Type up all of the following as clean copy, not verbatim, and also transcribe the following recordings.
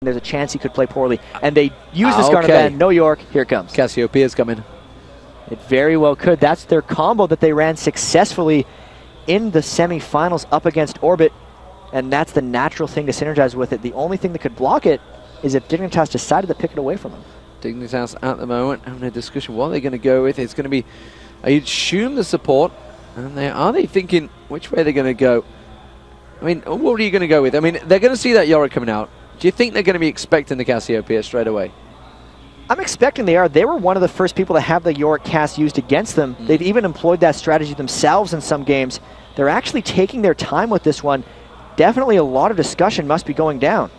there's a chance he could play poorly. And they use this Garnet Band. No York. Here it comes. Cassiopeia's coming. It very well could. That's their combo that they ran successfully in the semifinals up against Orbit. And that's the natural thing to synergize with it. The only thing that could block it is if Dignitas decided to pick it away from him. Dignitas at the moment having a discussion. What are they going to go with? It's going to be, I assume, the support. And are they thinking which way they're going to go? I mean, what are you going to go with? I mean, they're going to see that Yorick coming out. Do you think they're going to be expecting the Cassiopeia straight away? I'm expecting they are. They were one of the first people to have the Yorick cast used against them. They've even employed that strategy themselves in some games. They're actually taking their time with this one. Definitely a lot of discussion must be going down.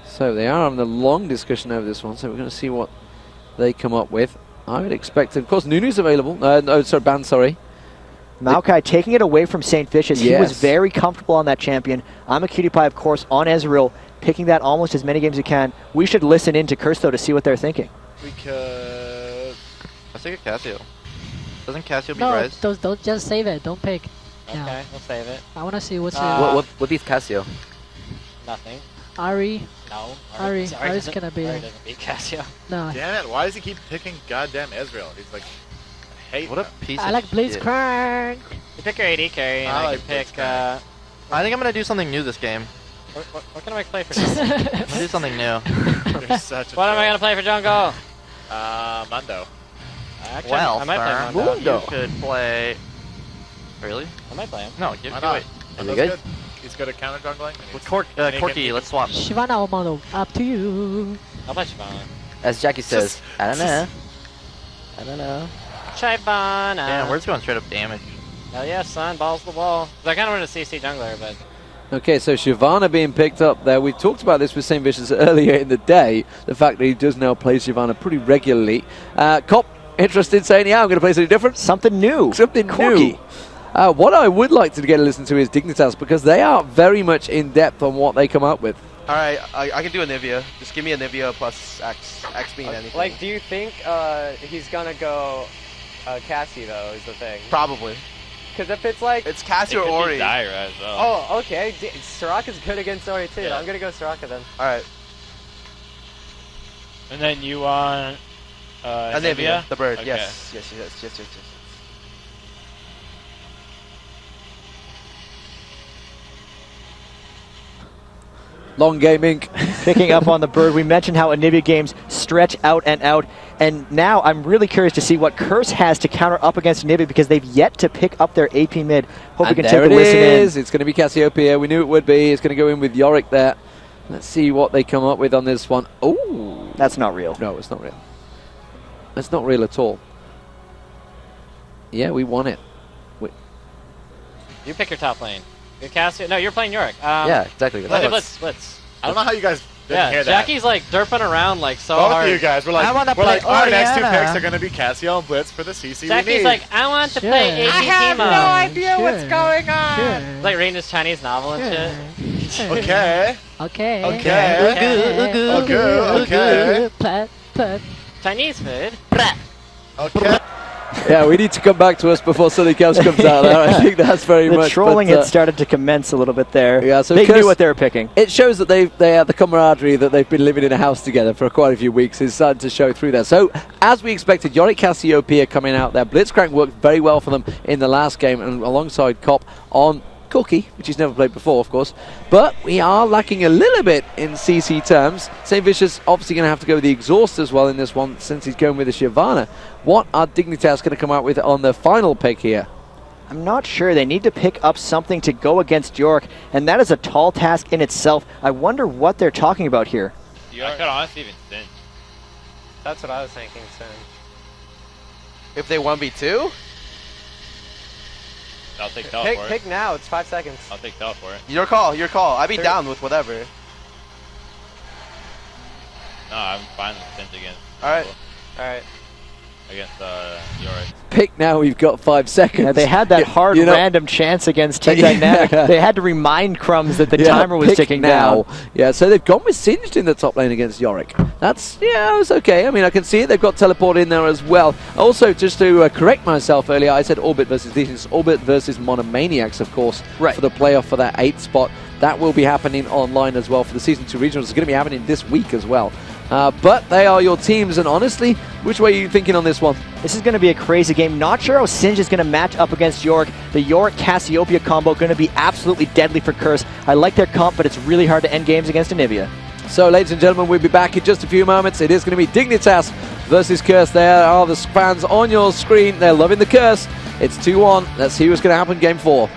So they are having a long discussion over this one, so we're going to see what they come up with. I would expect, of course, Nunu's available. Banned, sorry. Maokai taking it away from St. Vicious. Yes. He was very comfortable on that champion. I'm a cutie pie, of course, on Ezreal, picking that almost as many games as you can. We should listen in to Curse, though, to see what they're thinking. We could... Let's take a Cassio. Doesn't Cassio be no, Rise? Don't just save it. Don't pick. Okay, no. we'll save it. I want to see what's what beats Cassio? Nothing. Ari. No. Ari's gonna be. Ari doesn't beat Cassio. No. Damn it! Why does he keep picking goddamn Ezreal? He's like, I hate. What a piece. I like Blitzcrank. You pick your AD carry, and I can pick. I think I'm gonna do something new this game. What can I play for? I'm gonna do something new. You're such a what am I gonna play for jungle? Mundo. Actually, Well, I might play Mundo. You could play. Really? I might play him. No, do it. Is he good? He's good at counter jungling. With Corky, let's swap. Shyvana or Mono, up to you. I'll play Shyvana. As Jackie says, I don't know. I don't know. Shyvana. Damn, we're just going straight up damage. Hell yeah, son, balls to the wall. I kind of wanted to CC jungler, but... Okay, so Shyvana being picked up there. We talked about this with St. Vicious earlier in the day, the fact that he does now play Shyvana pretty regularly. Cop, interested, saying, yeah, I'm going to play something different. Something new. Something new. What I would like to get a listen to is Dignitas, because they are very much in depth on what they come up with. Alright, I can do a Nivea. Just give me a Nivea plus X being anything. Like, do you think he's gonna go Cassie, though, is the thing? Probably. Because if it's like... It's Cassie or Ori. As well. Oh, okay. Soraka's good against Ori, too. Yeah. I'm gonna go Soraka, then. Alright. And then you want... a Nivea, the bird. Okay. Yes. Long Gaming. Picking up on the bird. We mentioned how Anivia games stretch out and out. And now I'm really curious to see what Curse has to counter up against Anivia, because they've yet to pick up their AP mid. Hope and we can there take a listen in. in. It's going to be Cassiopeia. We knew it would be. It's going to go in with Yorick there. Let's see what they come up with on this one. Oh, that's not real. No, it's not real. That's not real at all. Yeah, we won it. You pick your top lane. Your Cassio. No, you're playing Yorick. Yeah, exactly. Blitz. I don't know how you guys didn't hear that. Jackie's like derping around like so Both hard. of you guys were like, our next two picks are going to be Cassio and Blitz for the CC Jackie's we need. like, I want to play AD I have no idea what's going on! It's like reading his Chinese novel and shit. Okay. Chinese food. Okay. Yeah, we need to come back to us before Sunny Cows comes out there. I think that's very much. The trolling had started to commence a little bit there. Yeah, so they knew what they were picking. It shows that they have the camaraderie that they've been living in a house together for quite a few weeks is starting to show through there. So, as we expected, Yorick Cassiopeia coming out there. Blitzcrank worked very well for them in the last game, and alongside Cop on Cookie, which he's never played before, of course. But we are lacking a little bit in CC terms. St. Vicious obviously going to have to go with the Exhaust as well in this one, since he's going with the Shyvana. What are Dignitas going to come out with on the final pick here? I'm not sure. They need to pick up something to go against York, and that is a tall task in itself. I wonder what they're talking about here. I could honestly even Singe. That's what I was thinking, Singe. If they 1v2? I'll take teleport. Pick now. It's 5 seconds. I'll take teleport. Your call. I'd be down with whatever. No, I'm fine with Singe against. Alright. Against Yorick. Pick now, we've got 5 seconds. Yeah, they had that hard random chance against Team Dynamic. They had to remind Crumbs that the timer was ticking down. Yeah, so they've gone with Singed in the top lane against Yorick. That's, it's okay. I mean, I can see it. They've got teleport in there as well. Also, just to correct myself earlier, I said Orbit versus Legends. Orbit versus Monomaniacs, of course, for the playoff for that 8th spot. That will be happening online as well for the Season 2 Regionals. It's going to be happening this week as well. But they are your teams, and honestly, which way are you thinking on this one? This is going to be a crazy game. Not sure how Singe is going to match up against Yorick. The Yorick-Cassiopeia combo going to be absolutely deadly for Curse. I like their comp, but it's really hard to end games against Anivia. So, ladies and gentlemen, we'll be back in just a few moments. It is going to be Dignitas versus Curse. There are the fans on your screen. They're loving the Curse. It's 2-1. Let's see what's going to happen Game 4.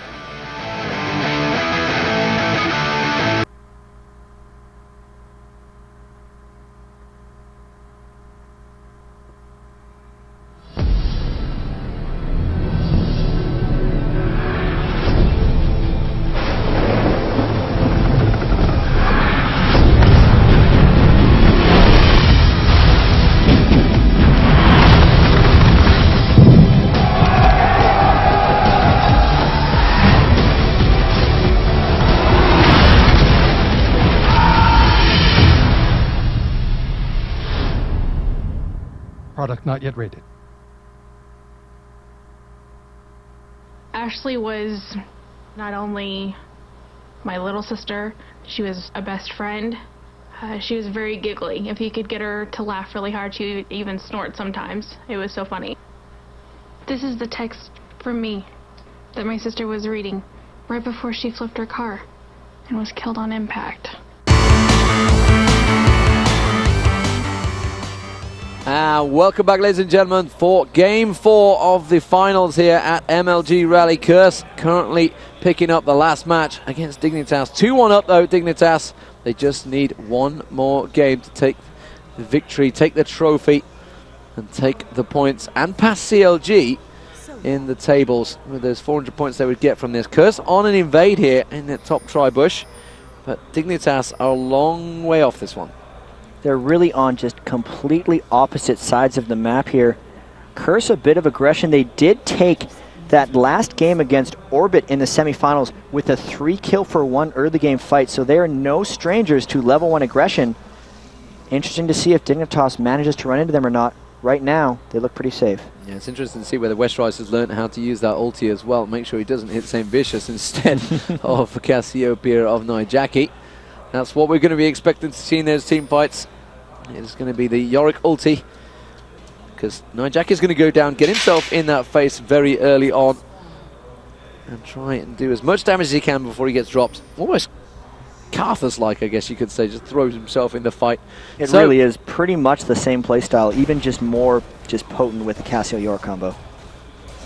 Product not yet rated. Ashley was not only my little sister, she was a best friend. She was very giggly. If you could get her to laugh really hard, she would even snort sometimes. It was so funny. This is the text from me that my sister was reading right before she flipped her car and was killed on impact. Welcome back, ladies and gentlemen, for Game 4 of the finals here at MLG Raleigh. Curse currently picking up the last match against Dignitas. 2-1 up, though, Dignitas. They just need one more game to take the victory, take the trophy, and take the points, and pass CLG in the tables with those 400 points they would get from this. Curse on an invade here in the top tri-bush, but Dignitas are a long way off this one. They're really on just completely opposite sides of the map here. Curse a bit of aggression. They did take that last game against Orbit in the semifinals with a 3-kill-for-1 early game fight, so they are no strangers to level 1 aggression. Interesting to see if Dignitas manages to run into them or not. Right now, they look pretty safe. Yeah, it's interesting to see whether Westrise has learned how to use that ulti as well. Make sure he doesn't hit St. Vicious instead of Cassiopeia of Nijaki. That's what we're going to be expecting to see in those team fights. It's going to be the Yorick ulti, because Nijaki is going to go down, get himself in that face very early on, and try and do as much damage as he can before he gets dropped. Almost Carthus-like, I guess you could say, just throws himself in the fight. It really is pretty much the same playstyle, even just more potent with the Cassio-Yorick combo.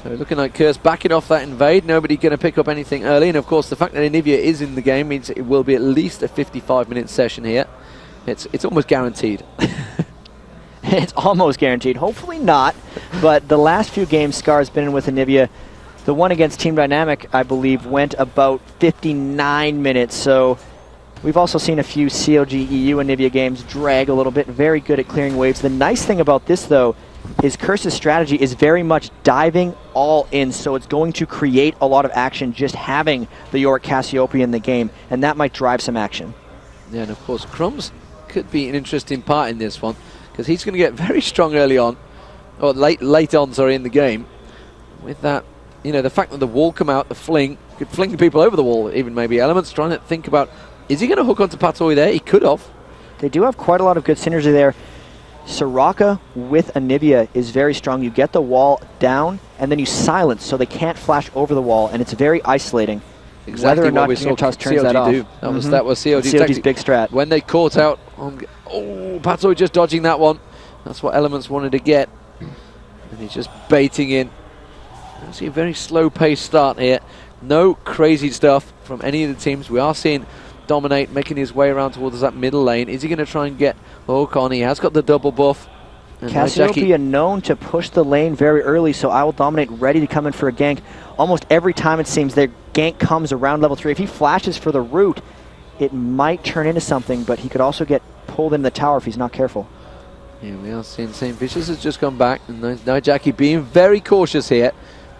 So looking like Curse backing off that invade. Nobody going to pick up anything early. And of course, the fact that Anivia is in the game means it will be at least a 55-minute session here. It's almost guaranteed. It's almost guaranteed. Hopefully not. But the last few games Scar's been in with Anivia, the one against Team Dynamic, I believe, went about 59 minutes. So we've also seen a few CLG EU Anivia games drag a little bit. Very good at clearing waves. The nice thing about this, though, is Curse's strategy is very much diving all in, so it's going to create a lot of action just having the Yorick Cassiopeia in the game, and that might drive some action. Yeah, and of course Crumbs could be an interesting part in this one, because he's going to get very strong early on, or late on, sorry, in the game. With that, you know, the fact that the wall come out, the fling, could fling people over the wall, even maybe Elements trying to think about, is he going to hook onto Patoy there? He could have. They do have quite a lot of good synergy there. Soraka with Anivia is very strong. You get the wall down, and then you silence, so they can't flash over the wall, and it's very isolating. Exactly whether or not what we saw Dignitas turns CLG that off. do. That was CLG's CLG's big strat. When they caught out on... Oh, Patoy just dodging that one. That's what Elements wanted to get. And he's just baiting in. I see a very slow-paced start here. No crazy stuff from any of the teams. We are seeing Dominate making his way around towards that middle lane. Is he going to try and get hook on? He has got the double buff. Cassiopeia known to push the lane very early, so I will Dominate ready to come in for a gank. Almost every time it seems their gank comes around level 3. If he flashes for the root, it might turn into something, but he could also get pulled into the tower if he's not careful. Yeah, we are seeing St. Vicious has just come back, and Nijaki being very cautious here.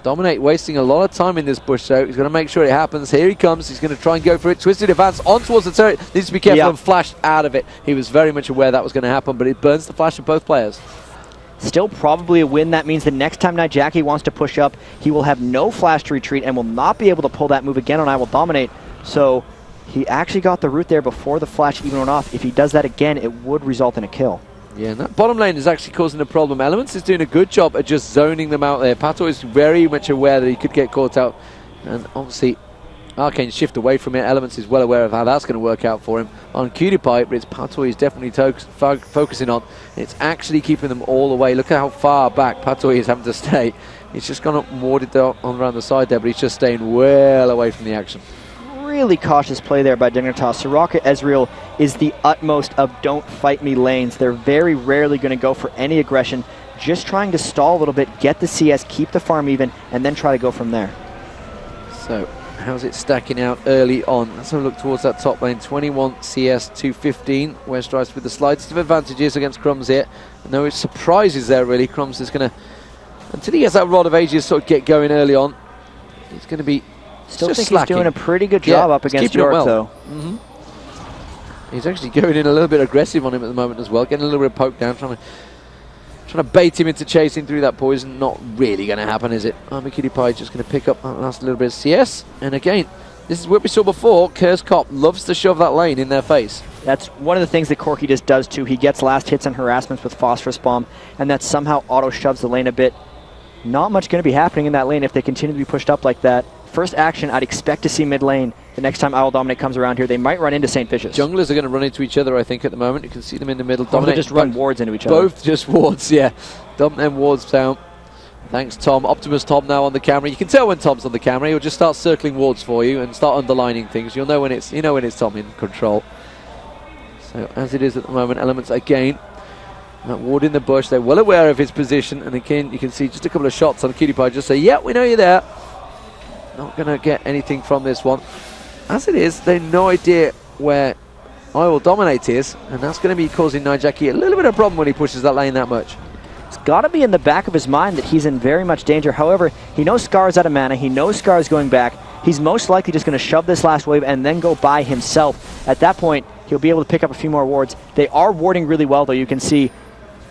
Dominate wasting a lot of time in this bush, so he's going to make sure it happens. Here he comes. He's going to try and go for it. Twisted advance on towards the turret. Needs to be careful and flashed out of it. He was very much aware that was going to happen, but it burns the flash of both players. Still probably a win. That means the next time Nijaki wants to push up, he will have no flash to retreat and will not be able to pull that move again on I Will Dominate. So He actually got the root there before the flash even went off. If he does that again, it would result in a kill. Yeah, and that bottom lane is actually causing a problem. Elements is doing a good job at just zoning them out there. Pato is very much aware that he could get caught out. And obviously, Arcane shift away from it. Elements is well aware of how that's going to work out for him on Cutie Pie, but it's Pato he's definitely focusing on. It's actually keeping them all away. Look at how far back Pato is having to stay. He's just gone up warded on around the side there, but he's just staying well away from the action. Really cautious play there by Dignitas. Soraka Ezreal is the utmost of don't fight me lanes. They're very rarely going to go for any aggression, just trying to stall a little bit, get the CS, keep the farm even, and then try to go from there. So, how's it stacking out early on? Let's have a look towards that top lane. 21 CS, 215. Westrice with the slightest of advantages against Crumbs here. No surprises there, really. Crumbs is going to, until he gets that Rod of Ages sort of get going early on, he's going to be Still just think slacking. he's doing a pretty good job up against York, well. though. He's actually going in a little bit aggressive on him at the moment as well, getting a little bit of poke down, trying to bait him into chasing through that poison. Not really going to happen, is it? Army Cutie Pie just going to pick up that last little bit of CS. And again, this is what we saw before. Curse Cop loves to shove that lane in their face. That's one of the things that Corki just does, too. He gets last hits and harassments with Phosphorus Bomb, and that somehow auto-shoves the lane a bit. Not much going to be happening in that lane if they continue to be pushed up like that. First action, I'd expect to see mid lane. The next time Owl Dominate comes around here, they might run into St. Vicious. Junglers are going to run into each other, I think, at the moment. You can see them in the middle. Or they just run wards into each other. Both just wards, yeah. Dump them wards down. Thanks, Tom. Optimus Tom now on the camera. You can tell when Tom's on the camera. He'll just start circling wards for you and start underlining things. You'll know when it's Tom in control. So as it is at the moment, Elements again. That ward in the bush. They're well aware of his position, and again you can see just a couple of shots on Cutie Pie. Just say, yeah, we know you're there. Not going to get anything from this one. As it is, they have no idea where I Will Dominate is, and that's going to be causing Nijaki a little bit of a problem when he pushes that lane that much. It's got to be in the back of his mind that he's in very much danger. However, he knows Scar's out of mana. He knows Scar's going back. He's most likely just going to shove this last wave and then go by himself. At that point, he'll be able to pick up a few more wards. They are warding really well, though. You can see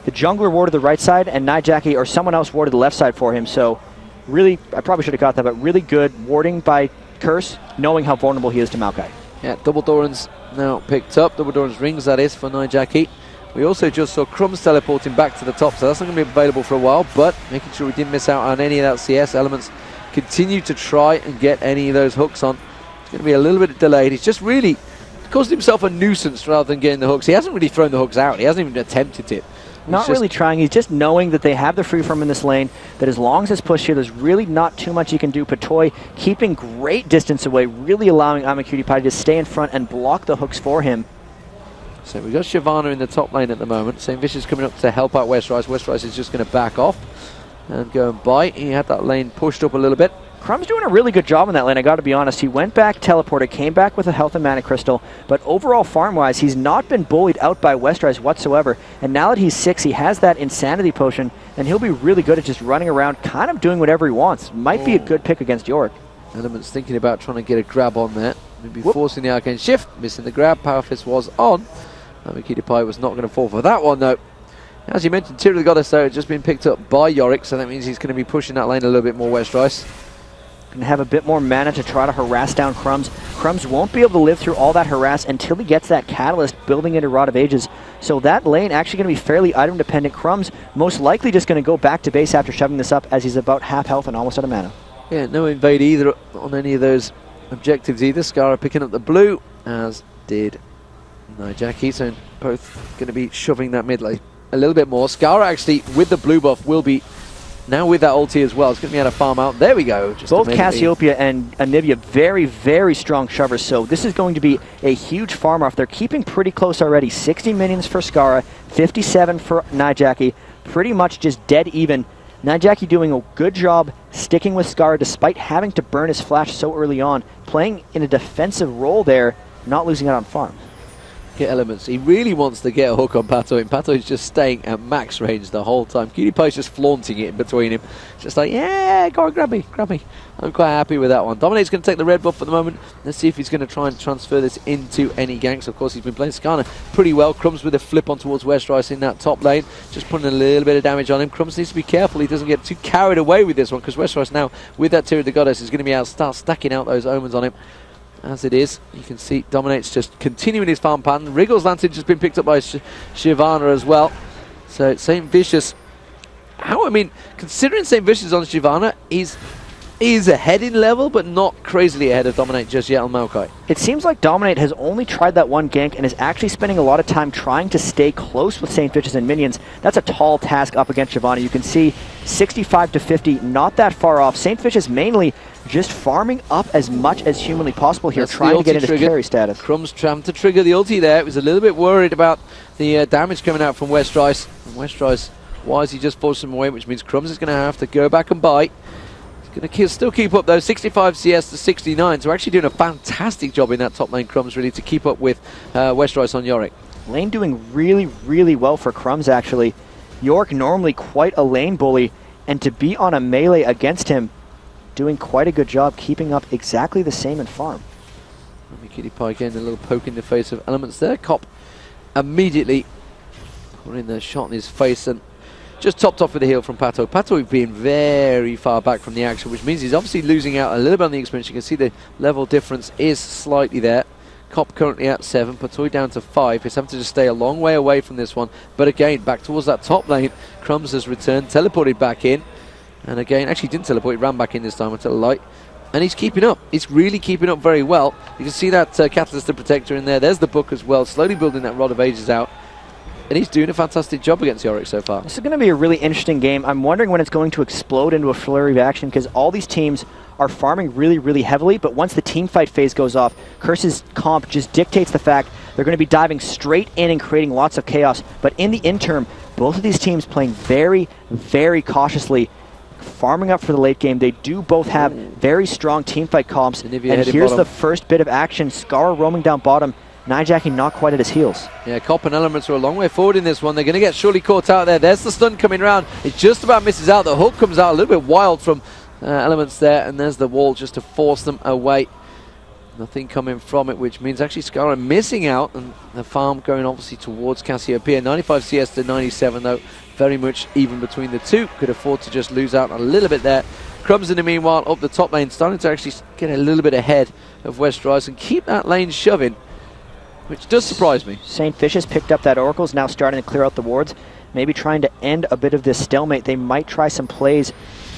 the jungler warded the right side, and Nijaki or someone else warded the left side for him. So really, I probably should have got that, but really good warding by Curse, knowing how vulnerable he is to Maokai. Yeah, Double Doran's now picked up. Double Doran's rings, that is, for Nijaki. We also just saw Crumbs teleporting back to the top, so that's not going to be available for a while, but making sure we didn't miss out on any of that CS. Elements continue to try and get any of those hooks on. It's going to be a little bit delayed. He's just really caused himself a nuisance rather than getting the hooks. He hasn't really thrown the hooks out. He hasn't even attempted it. Not really trying. He's just knowing that they have the free farm in this lane, that as long as it's pushed here, there's really not too much he can do. Patoy keeping great distance away, really allowing Cutie Pie to stay in front and block the hooks for him. So we've got Shyvana in the top lane at the moment. St. Vicious coming up to help out Westrice. Westrice is just going to back off and go and bite. He had that lane pushed up a little bit. Crumb's doing a really good job in that lane, I got to be honest. He went back, teleported, came back with a health and mana crystal, but overall farm-wise, he's not been bullied out by Westrice whatsoever. And now that he's 6, he has that insanity potion, and he'll be really good at just running around, kind of doing whatever he wants. Might be a good pick against York. Elements thinking about trying to get a grab on there. Maybe forcing the Arcane Shift, missing the grab. Power Fist was on. Cutie Pie was not going to fall for that one, though. As you mentioned, Tear of the Goddess, though, had just been picked up by Yorick, so that means he's going to be pushing that lane a little bit more, Westrice. And have a bit more mana to try to harass down Crumbs. Crumbs won't be able to live through all that harass until he gets that catalyst building into Rod of Ages. So that lane actually going to be fairly item dependent. Crumbs most likely just going to go back to base after shoving this up, as he's about half health and almost out of mana. Yeah, no invade either on any of those objectives either. Skara picking up the blue, as did Nijaki. So both going to be shoving that mid lane a little bit more. Skara actually, with the blue buff, will be now with that ulti as well. It's going to be able to farm out. There we go. Just both Cassiopeia and Anivia very, very strong shovers. So this is going to be a huge farm off. They're keeping pretty close already. 60 minions for Skara, 57 for Nijaki. Pretty much just dead even. Nijaki doing a good job sticking with Skara despite having to burn his flash so early on. Playing in a defensive role there, not losing out on farm. Get Elements. He really wants to get a hook on Pato, and Pato is just staying at max range the whole time. Cutie Pie's just flaunting it in between him. Just like, yeah, go on, grab me. I'm quite happy with that one. Dominate's going to take the red buff at the moment. Let's see if he's going to try and transfer this into any ganks. Of course, he's been playing Skarner pretty well. Crumbs with a flip on towards Westrice in that top lane. Just putting a little bit of damage on him. Crumbs needs to be careful he doesn't get too carried away with this one, because Westrice now, with that Tear of the Goddess, is going to be able to start stacking out those omens on him. as it is. You can see Dominate's just continuing his farm pattern. Wriggle's Lantern just been picked up by Shyvana as well. So St. Vicious, considering St. Vicious on Shyvana, he's ahead in level, but not crazily ahead of Dominate just yet on Maokai. It seems like Dominate has only tried that one gank and is actually spending a lot of time trying to stay close with St. Vicious and minions. That's a tall task up against Shyvana. You can see 65 to 50, not that far off. St. Vicious mainly just farming up as much as humanly possible here, trying to get into carry status. Crumbs trying to trigger the ulti there. He was a little bit worried about the damage coming out from Westrice. Westrice wisely just forced him away, which means Crumbs is going to have to go back and bite. Going to still keep up though, 65 CS to 69, so we're actually doing a fantastic job in that top lane, Crumbs, really, to keep up with Westrice on Yorick. Lane doing really, really well for Crumbs, actually. York normally quite a lane bully, and to be on a melee against him, doing quite a good job keeping up exactly the same in farm. Cutie Pie getting a little poke in the face of Elements there. Cop immediately putting the shot in his face and just topped off with a heal from Pato. Pato being very far back from the action, which means he's obviously losing out a little bit on the experience. You can see the level difference is slightly there. Cop currently at 7, Patoy down to 5. He's having to just stay a long way away from this one. But again, back towards that top lane. Crumbs has returned, teleported back in. And again, actually didn't teleport, he ran back in this time until the light. And he's keeping up. He's really keeping up very well. You can see that Catalyst the Protector in there. There's the book as well, slowly building that Rod of Ages out. And he's doing a fantastic job against Yorick so far. This is going to be a really interesting game. I'm wondering when it's going to explode into a flurry of action, because all these teams are farming really, really heavily, but once the team fight phase goes off, Curse's comp just dictates the fact they're going to be diving straight in and creating lots of chaos. But in the interim, both of these teams playing very, very cautiously, farming up for the late game. They do both have very strong team fight comps. And here's the first bit of action. Scar roaming down bottom. Nijacking not quite at his heels. Yeah, Cop and Elements are a long way forward in this one. They're going to get surely caught out there. There's the stun coming around. It just about misses out. The hook comes out a little bit wild from Elements there, and there's the wall just to force them away. Nothing coming from it, which means actually Scar missing out, and the farm going obviously towards Cassiopeia. 95 CS to 97 though, very much even between the two. Could afford to just lose out a little bit there. Crumbs in the meanwhile up the top lane, starting to actually get a little bit ahead of Westrice and keep that lane shoving, which does surprise me. St. Vicious picked up that Oracle, is now starting to clear out the wards, maybe trying to end a bit of this stalemate. They might try some plays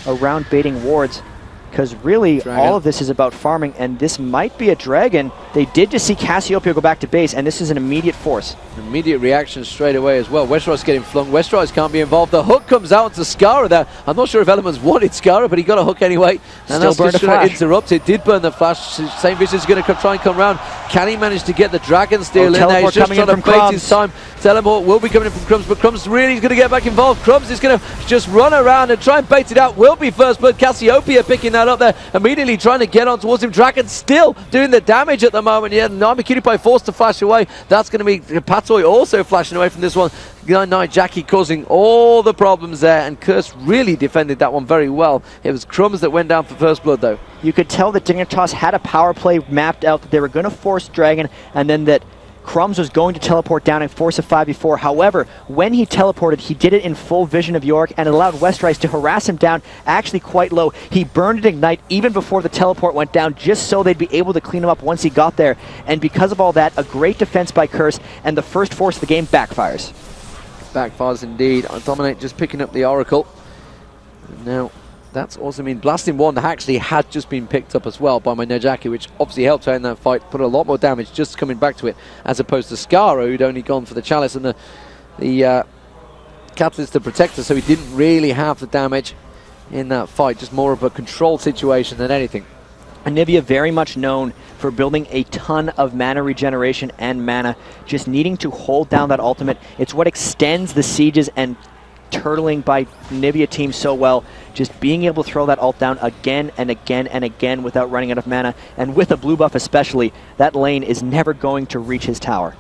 around baiting wards, because really all of this is about farming, and this might be a dragon. They did just see Cassiopeia go back to base, and this is an immediate force. Immediate reaction straight away as well. Westrice getting flung. Westrice can't be involved. The hook comes out into Skara there. I'm not sure if Elements wanted Skara, but he got a hook anyway. And Still that's just going to interrupt. It did burn the flash. St. Vicious is going to try and come around. Can he manage to get the dragon steal in there? He's just trying to bait his time. Teleport will be coming in from Crumbs, but Crumbs really is going to get back involved. Crumbs is going to just run around and try and bait it out. Will be first blood. Cassiopeia picking that up there. Immediately trying to get on towards him. Dragon still doing the damage at the moment. Yeah, Nami forced to flash away. That's going to be Patoy also flashing away from this one. Jackie causing all the problems there, and Curse really defended that one very well. It was Crumbs that went down for first blood though. You could tell that Dignitas had a power play mapped out, that they were going to force Dragon, and then that Crumbs was going to teleport down and force a 5v4. However, when he teleported, he did it in full vision of York and allowed Westrice to harass him down actually quite low. He burned an Ignite even before the teleport went down, just so they'd be able to clean him up once he got there. And because of all that, a great defense by Curse, and the first force of the game backfires. Backfires indeed. Dominate just picking up the Oracle. And now that's also mean Blasting Wand actually had just been picked up as well by my Nejaki, which obviously helped out in that fight, put a lot more damage just coming back to it, as opposed to Skara, who'd only gone for the Chalice and the Catalyst to Protector, so he didn't really have the damage in that fight, just more of a control situation than anything. Anivia very much known for building a ton of mana regeneration and mana, just needing to hold down that ultimate. It's what extends the sieges and turtling by Nivea team so well, just being able to throw that ult down again and again and again without running out of mana, and with a blue buff especially, that lane is never going to reach his tower.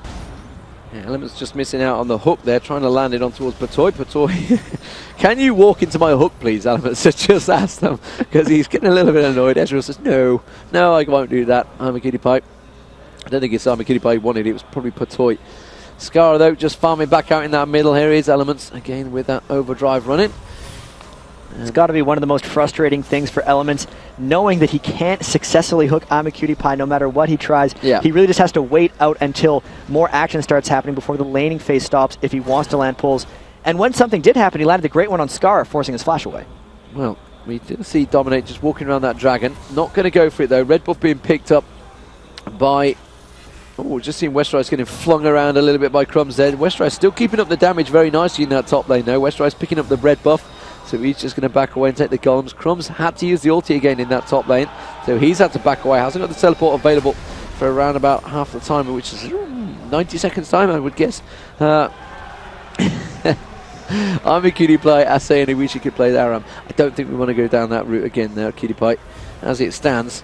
Yeah, Element's just missing out on the hook there, trying to land it on towards Patoy. Patoy, can you walk into my hook please, Elements? Just ask them, because he's getting a little bit annoyed. Ezreal says, no, I won't do that. I'm a kitty pipe. I don't think it's I'm a kitty pipe he wanted, it was probably Patoy. Skara though, just farming back out in that middle. Here is Elements again with that overdrive running. It's got to be one of the most frustrating things for Elements, knowing that he can't successfully hook I'm a Cutie Pie no matter what he tries. Yeah. He really just has to wait out until more action starts happening before the laning phase stops if he wants to land pulls. And when something did happen, he landed the great one on Scar, forcing his flash away. Well, we did see Dominate just walking around that dragon. Not going to go for it though. Red buff being picked up by... Oh, just seen Westrice getting flung around a little bit by Crumbs there. Westrice still keeping up the damage very nicely in that top lane though. Westrice picking up the red buff, so he's just going to back away and take the golems. Crumbs had to use the ulti again in that top lane, so he's had to back away. Hasn't got the teleport available for around about half the time, which is 90 seconds time, I would guess. I'm a Cutie Pie. I say, and I wish you could play the Aram. I don't think we want to go down that route again there, Cutie Pie. As it stands,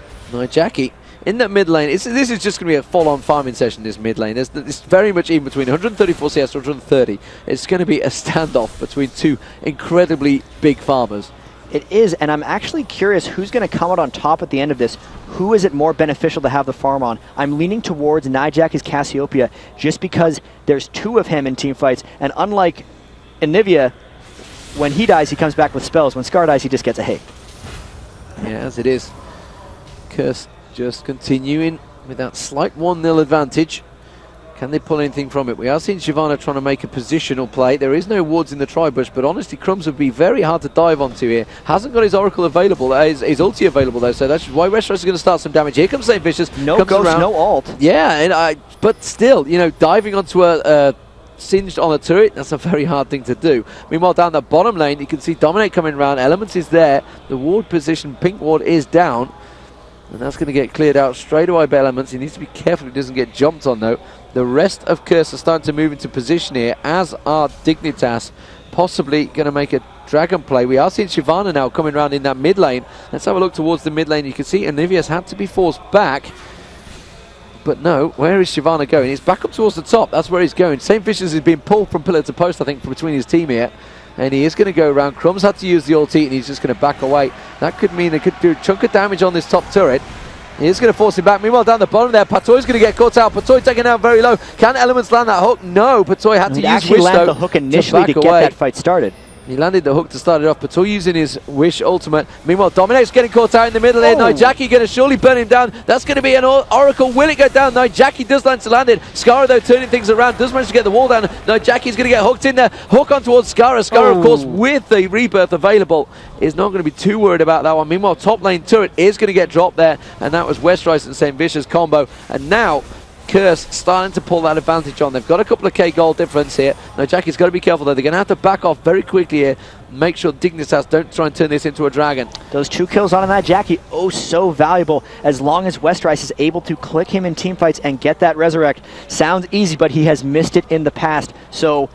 Jackie in that mid lane. This is just going to be a full-on farming session, this mid lane. It's very much even between 134 CS to 130. It's going to be a standoff between two incredibly big farmers. It is, and I'm actually curious who's going to come out on top at the end of this. Who is it more beneficial to have the farm on? I'm leaning towards Nijacky's Cassiopeia just because there's two of him in team fights, and unlike Anivia, when he dies, he comes back with spells. When Scar dies, he just gets a hate. Yeah, as it is. Curse just continuing with that slight 1-0 advantage. Can they pull anything from it? We are seeing Shyvana trying to make a positional play. There is no wards in the tri-bush, but honestly, Crumbs would be very hard to dive onto here. Hasn't got his Oracle available, his ulti available though, so that's why Westrice is going to start some damage. Here comes St. Vicious. No ghost, no alt. Yeah, and but still, you know, diving onto a singed on a turret, that's a very hard thing to do. Meanwhile, down the bottom lane, you can see Dominate coming around. Elements is there. The ward position, pink ward, is down. And that's going to get cleared out straight away by Elements. He needs to be careful he doesn't get jumped on, though. The rest of Curse are starting to move into position here, as are Dignitas, possibly going to make a dragon play. We are seeing Shyvana now coming around in that mid lane. Let's have a look towards the mid lane. You can see Anivia's had to be forced back. But no, where is Shyvana going? He's back up towards the top. That's where he's going. St. Vicious is being pulled from pillar to post, I think, from between his team here. And he is going to go around. Crumbs had to use the ulti, and he's just going to back away. That could mean they could do a chunk of damage on this top turret. He is going to force him back. Meanwhile, down the bottom there, Patoy's going to get caught out. Patoy taken out very low. Can Elements land that hook? No. Patoy had to use Wish, land the hook initially to get that fight started. He landed the hook to start it off. Patoy using his Wish ultimate. Meanwhile, Dominate's getting caught out in the middle here. Nijacki going to surely burn him down. That's going to be an Oracle. Will it go down? Nijacki does land to land it. Skara, though, turning things around. Does manage to get the wall down. Nijacki's going to get hooked in there. Hook on towards Skara. Skara, of course, with the rebirth available, is not going to be too worried about that one. Meanwhile, top lane turret is going to get dropped there. And that was Westrice and St. Vicious combo. And now Curse starting to pull that advantage on. They've got a couple of K gold difference here. Now Jackie's got to be careful though. They're going to have to back off very quickly here. Make sure Dignitas don't try and turn this into a dragon. Those 2 kills on that Jackie, oh so valuable. As long as Westrice is able to click him in team fights and get that resurrect. Sounds easy, but he has missed it in the past. So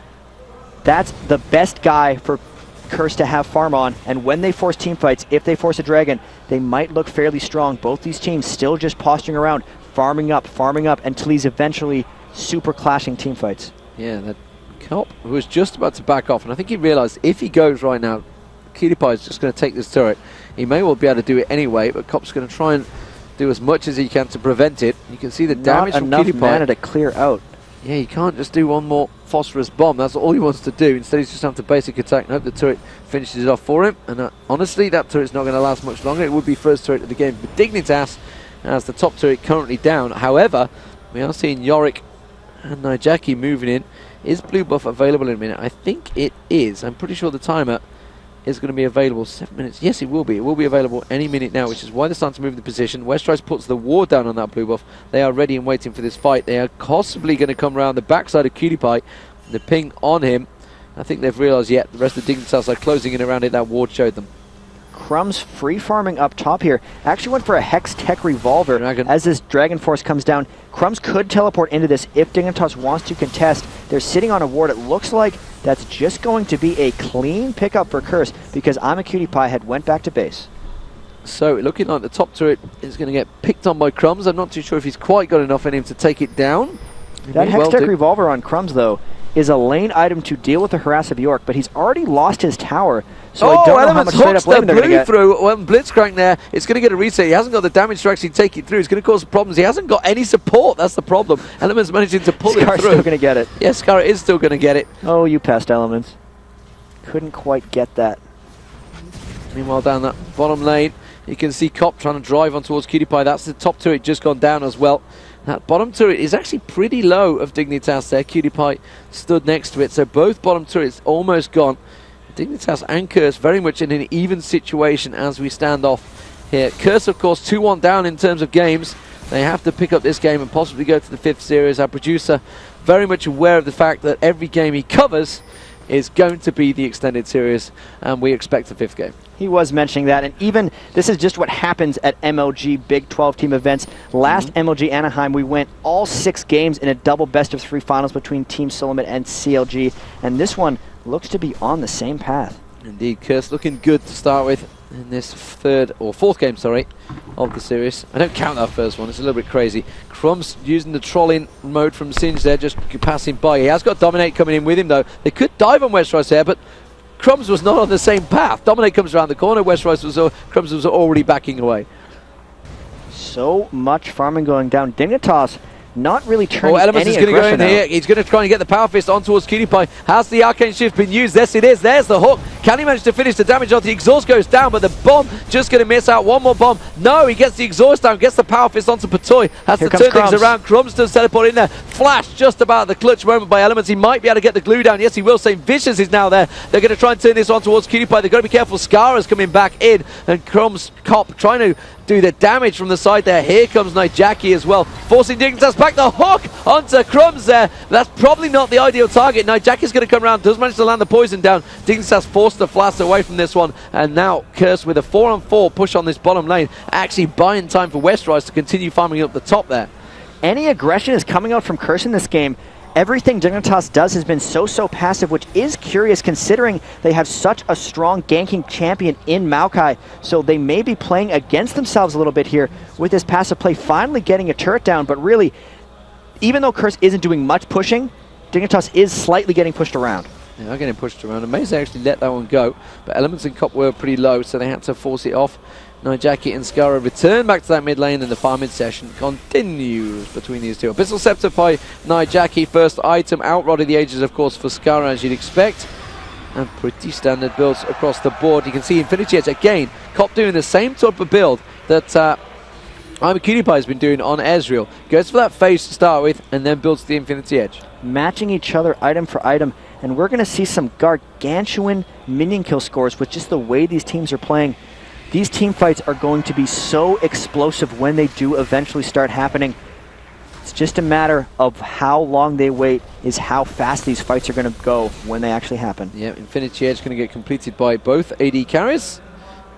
that's the best guy for Curse to have farm on. And when they force team fights, if they force a dragon, they might look fairly strong. Both these teams still just posturing around, farming up until he's eventually super clashing team fights. Yeah, that Cop was just about to back off, and I think he realised if he goes right now, Cutie Pie is just going to take this turret. He may well be able to do it anyway, but Cop's going to try and do as much as he can to prevent it. You can see the damage from Cutie Pie. Not enough mana to clear out. Yeah, he can't just do one more phosphorus bomb. That's all he wants to do. Instead, he's just have to basic attack and hope the turret finishes it off for him. And honestly, that turret's not going to last much longer. It would be first turret of the game. But Dignitas as the top turret currently down. However, we are seeing Yorick and Nijacki moving in. Is blue buff available in a minute? I think it is. I'm pretty sure the timer is going to be available 7 minutes. Yes, it will be. It will be available any minute now, which is why they're starting to move the position. Westrice puts the ward down on that blue buff. They are ready and waiting for this fight. They are possibly going to come around the backside of Cutie Pie. The ping on him. I think they've realised yet the rest of the Dignitas are closing in around it. That ward showed them. Crumbs free farming up top here. Actually went for a Hex Tech Revolver. As this Dragon Force comes down, Crumbs could teleport into this if Dignitas wants to contest. They're sitting on a ward. It looks like that's just going to be a clean pickup for Curse because I'm a Cutie Pie had went back to base. So looking like the top turret is going to get picked on by Crumbs. I'm not too sure if he's quite got enough in him to take it down. That Hex Tech Revolver on Crumbs though is a lane item to deal with the harass of York, but he's already lost his tower. So I don't know how much straight up lane they're going to get. Through. Well, Blitzcrank there, it's going to get a reset. He hasn't got the damage to actually take it through. It's going to cause problems. He hasn't got any support. That's the problem. Elements managing to pull it through. Scar's still going to get it. Yes, Scar is still going to get it. Oh, you passed Elements. Couldn't quite get that. Meanwhile, down that bottom lane, you can see Cop trying to drive on towards Cutie Pie. That's the top turret just gone down as well. That bottom turret is actually pretty low of Dignitas there. Cutie Pie stood next to it, so both bottom turrets almost gone. Dignitas and Curse very much in an even situation as we stand off here. Curse, of course, 2-1 down in terms of games. They have to pick up this game and possibly go to the 5th series. Our producer very much aware of the fact that every game he covers is going to be the extended series, and we expect a 5th game. He was mentioning that, and even this is just what happens at MLG Big 12 team events. Last MLG Anaheim, we went all 6 games in a double best-of-3 finals between Team Solomon and CLG, and this one looks to be on the same path. Indeed, Curse looking good to start with in this 4th game, of the series. I don't count that first one, it's a little bit crazy. Crumbs using the trolling mode from Singe there, just passing by. He has got Dominate coming in with him though. They could dive on Westroyce there, but Crumbs was not on the same path. Dominate comes around the corner, Crumbs was already backing away. So much farming going down. Dignitas not really turning Elements any is going to go in aggression here. out. He's going to try and get the Power Fist on towards Cutie Pie. Has the Arcane Shift been used? Yes, it is. There's the hook. Can he manage to finish the damage off? The exhaust goes down, but the bomb just going to miss out. One more bomb. No, he gets the exhaust down, gets the Power Fist onto Patoy. Has Here to comes turn things Crumbs. around. Crumbs does teleport in there. Flash just about the clutch moment by Elements. He might be able to get the glue down. Yes, he will. St. Vicious is now there. They're going to try and turn this on towards Cutie Pie. They've got to be careful. Scarra's coming back in, and Crumbs Cop trying to do the damage from the side there. Here comes Nightjackie as well, forcing Dignitas back. The hook onto Crumbs there. That's probably not the ideal target. Nightjackie's going to come around, does manage to land the poison down. Dignitas forced the flash away from this one, and now Curse with a 4-on-4 push on this bottom lane, actually buying time for Westrise to continue farming up the top there. Any aggression is coming out from Curse in this game. Everything Dignitas does has been so passive, which is curious considering they have such a strong ganking champion in Maokai. So they may be playing against themselves a little bit here with this passive play, finally getting a turret down. But really, even though Curse isn't doing much pushing, Dignitas is slightly getting pushed around. They are getting pushed around. Amazing actually let that one go, but Elements and Cop were pretty low, so they had to force it off. Nightjackie and Scarra return back to that mid lane, and the farming session continues between these two. Abyssal Scepter by Nightjackie, first item, outrotting the ages of course for Scarra as you'd expect, and pretty standard builds across the board. You can see Infinity Edge again, Cop doing the same type of build that I'm a Cutie Pie has been doing on Ezreal. Goes for that phase to start with, and then builds the Infinity Edge. Matching each other item for item, and we're going to see some gargantuan minion kill scores with just the way these teams are playing. These team fights are going to be so explosive when they do eventually start happening. It's just a matter of how long they wait is how fast these fights are going to go when they actually happen. Yeah, Infinity Edge going to get completed by both AD carries,